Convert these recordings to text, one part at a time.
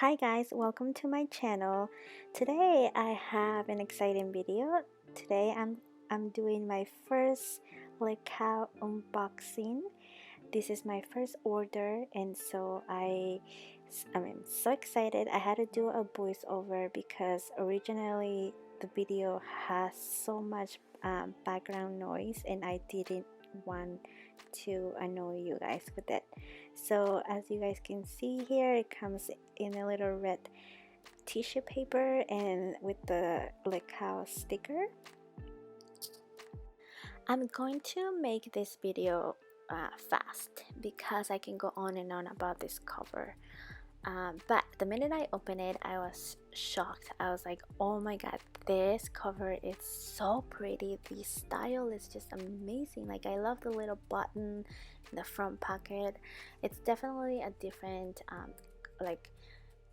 Hi guys, welcome to my channel. Today I have an exciting video. Today I'm doing my first LeCow unboxing. This is my first order and so I'm so excited. I had to do a voiceover because originally the video has so much background noise and I didn't want to annoy you guys with it. So as you guys can see here, it comes in a little red tissue paper and with the LeCow sticker. I'm going to make this video fast because I can go on and on about this cover. But the minute I opened it, I was shocked. I was like, oh my god, this cover is so pretty. The style is just amazing. Like, I love the little button in the front pocket. It's definitely a different like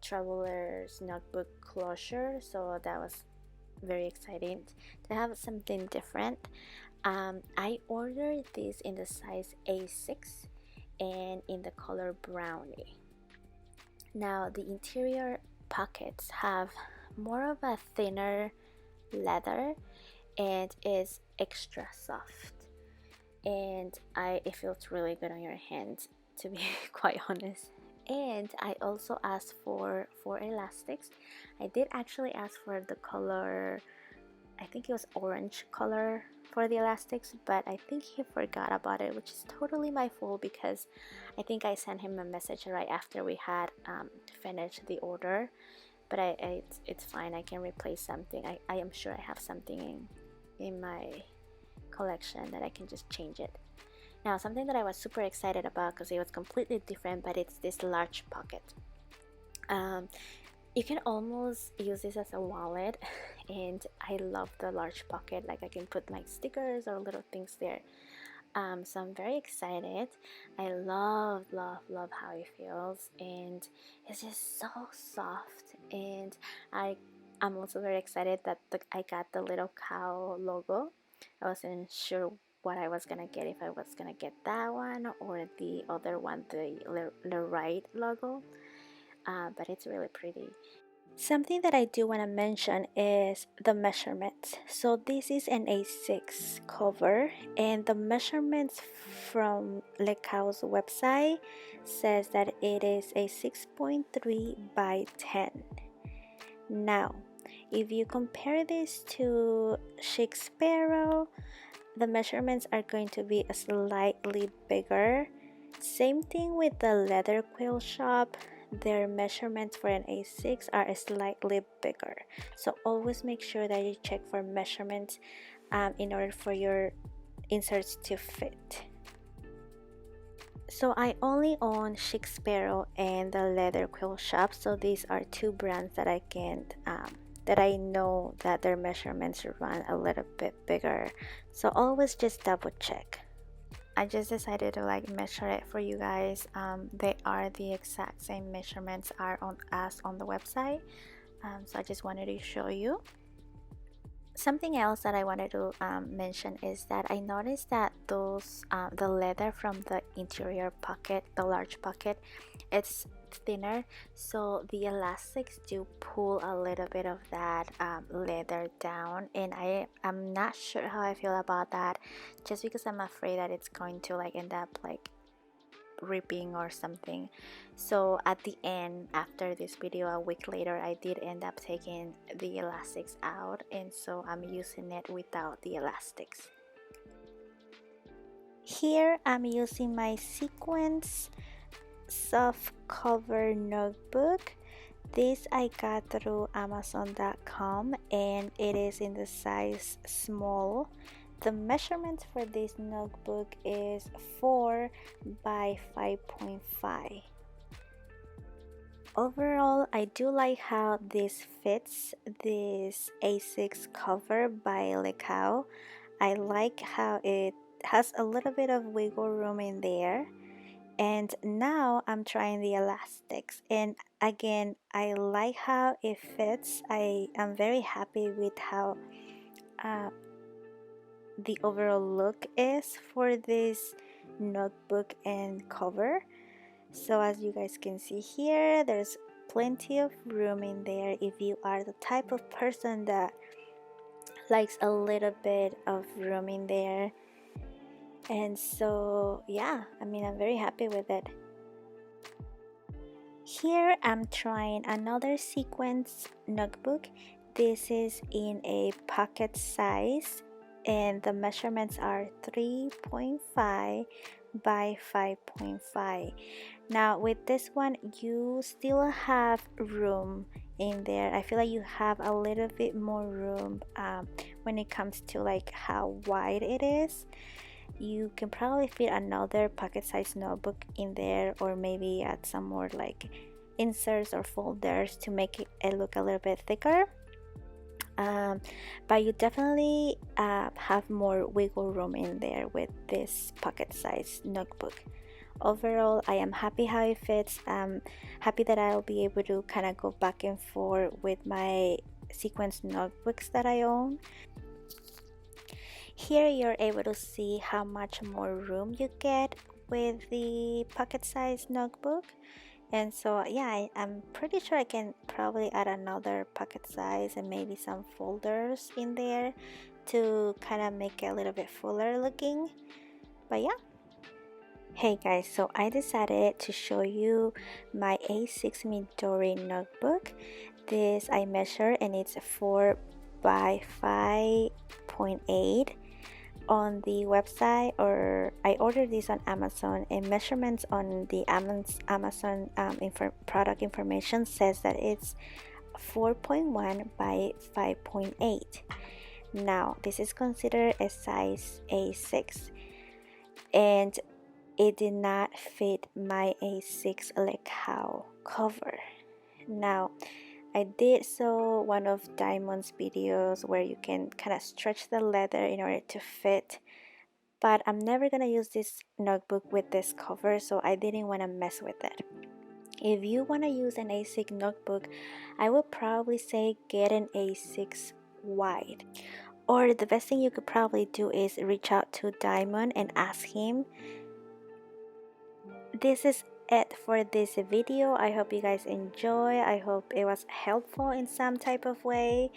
traveler's notebook closure, so that was very exciting to have something different. I ordered this in the size A6 and in the color Brownie. Now the interior pockets have more of a thinner leather and is extra soft, and it feels really good on your hands, to be quite honest. And I also asked for 4 elastics. I did actually ask for the color, I think it was orange color for the elastics, but I think he forgot about it, which is totally my fault because I think I sent him a message right after we had finished the order. But it's fine, I can replace something. I am sure I have something in my collection that I can just change it. Now, something that I was super excited about because it was completely different, but it's this large pocket. You can almost use this as a wallet, and I love the large pocket. Like, I can put like stickers or little things there. So I'm very excited. I love how it feels, and it's just so soft. And I'm also very excited that I got the little cow logo. I wasn't sure what I was gonna get, if I was gonna get that one or the other one, the right logo. But it's really pretty. Something that I do want to mention is the measurements. So this is an A6 cover, and the measurements from LeCow's website says that it is a 6.3 by 10. Now, if you compare this to Chic Sparrow, the measurements are going to be slightly bigger. Same thing with the leather quill shop. Their measurements for an A6 are slightly bigger, so always make sure that you check for measurements in order for your inserts to fit. So I only own Chic Sparrow and the leather quill shop, so these are two brands that I can that I know that their measurements run a little bit bigger, so always just double check. I just decided to like measure it for you guys. They are the exact same measurements as on the website, so I just wanted to show you. Something else that I wanted to mention is that I noticed that those the leather from the interior pocket, the large pocket, it's thinner, so the elastics do pull a little bit of that leather down, and I'm not sure how I feel about that, just because I'm afraid that it's going to like end up like ripping or something. So at the end, after this video, a week later, I did end up taking the elastics out, and so I'm using it without the elastics. Here I'm using my Zequenz soft cover notebook. This I got through Amazon.com, and it is in the size small. The measurements for this notebook is 4 by 5.5. Overall, I do like how this fits this A6 cover by LeCow. I like how it has a little bit of wiggle room in there. And now I'm trying the elastics, and again, I like how it fits. I am very happy with how the overall look is for this notebook and cover. So as you guys can see here, there's plenty of room in there if you are the type of person that likes a little bit of room in there. And so yeah, I mean, I'm very happy with it. Here I'm trying another Zequenz notebook. This is in a pocket size and the measurements are 3.5 by 5.5. Now with this one you still have room in there. I feel like you have a little bit more room when it comes to like how wide it is. You can probably fit another pocket size notebook in there, or maybe add some more like inserts or folders to make it look a little bit thicker. But you definitely have more wiggle room in there with this pocket size notebook. Overall, I am happy how it fits. I'm happy that I'll be able to kind of go back and forth with my Zequenz notebooks that I own. Here you're able to see how much more room you get with the pocket size notebook. And so yeah, I'm pretty sure I can probably add another pocket size and maybe some folders in there to kind of make it a little bit fuller looking. But yeah. Hey guys, so I decided to show you my A6 Midori notebook. This I measured and it's 4 by 5.8 on the website, or I ordered this on Amazon, and measurements on the Amazon product information says that it's 4.1 by 5.8. Now this is considered a size A6 and it did not fit my A6 LeCow cover. Now I did saw one of Diamond's videos where you can kind of stretch the leather in order to fit, but I'm never gonna use this notebook with this cover, so I didn't want to mess with it. If you want to use an A6 notebook, I would probably say get an A6 wide, or the best thing you could probably do is reach out to Diamond and ask him. This is it for this video. I hope you guys enjoy. I hope it was helpful in some type of way.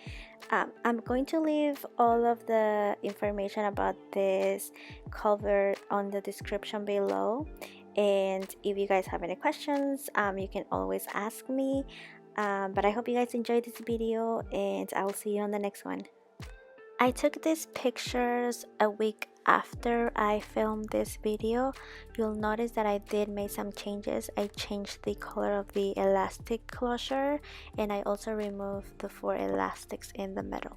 I'm going to leave all of the information about this cover on the description below, and if you guys have any questions, you can always ask me. But I hope you guys enjoyed this video, and I will see you on the next one. I took these pictures a week after I filmed this video. You'll notice that I did make some changes. I changed the color of the elastic closure, and I also removed the 4 elastics in the middle.